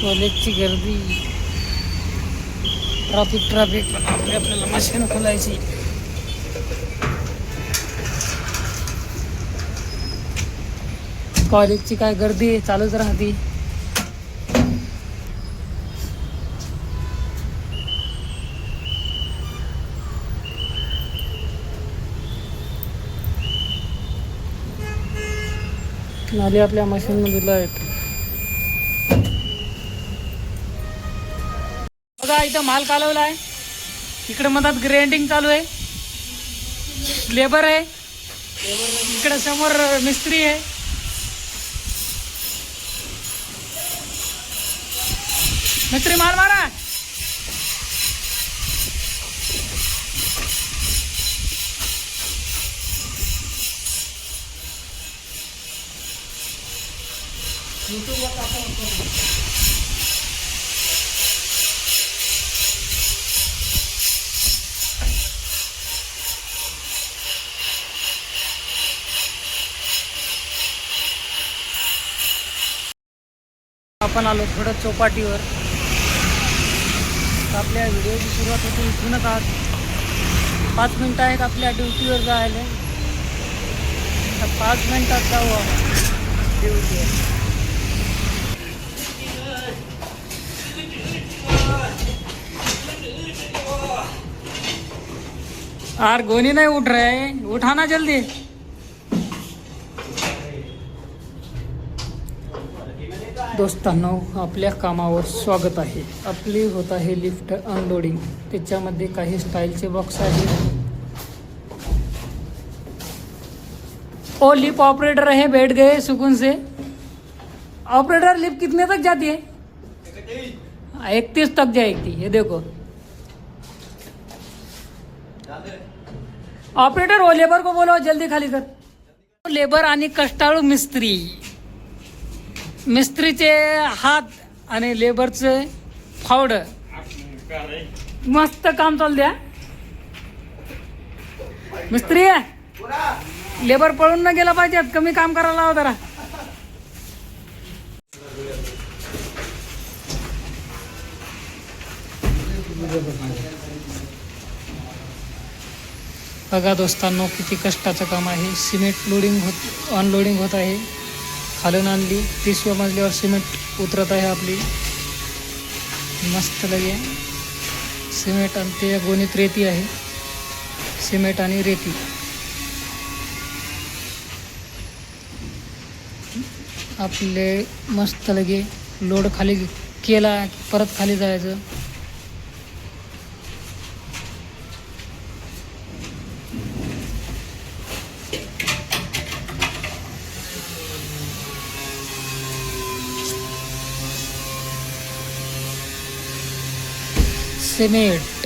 कॉलेजची गर्दी, ट्रॅफिक पण आपल्याला मशीन खोलायची. कॉलेजची काय गर्दी चालूच राहते. नाली आपल्या मशीन मध्ये आहेत. बघा इथं माल कालवला आहे. इकडे मधात ग्राइंडिंग चालू आहे. लेबर आहे. इकडे समोर मिस्त्री आहे. मिस्त्री माल मारा. आपण आलो थोडं चौपाटीवर. आपल्या व्हिडिओची सुरुवात होती इथूनच. आज 5 मिनटं आहेत आपल्या ड्युटीवर जायला. 5 मिनटात जाऊ आपण ड्युटीवर. यार गोनी नहीं उठ रहे, उठाना जल्दी. दोस्तांनो, आपल्या कामावर स्वागत आहे. आपली होत आहे लिफ्ट अनलोडिंग. त्याच्यामध्ये काही स्टाईलचे बॉक्स आहे. ओ लिफ्ट ऑपरेटर है, बैठ गए सुकून से. ऑपरेटर लिफ्ट कितने तक जाती है? 31 तक जाएगी. ये देखो ऑपरेटर, वो लेबर को बोलो जल्दी खाली कर. लेबर आणि कष्टाळू मिस्त्रीचे हात आणि लेबरचे फावड. मस्त काम चालू द्या. मिस्त्री आहे, लेबर पळून न गेला पाहिजे. कमी काम करायला हवं जरा. बघा दोस्तांनो, किती कष्टाचं काम आहे. सिमेंट अनलोडिंग होत आहे. खालून आणली 30व्या मजल्यावर सिमेंट उतरत आहे आपली. मस्त लगे सिमेंट. आणि ते गोणीत रेती आहे. सिमेंट आणि रेती. आपले मस्त लगे लोड खाली केला, परत खाली जायचं. सिमेंट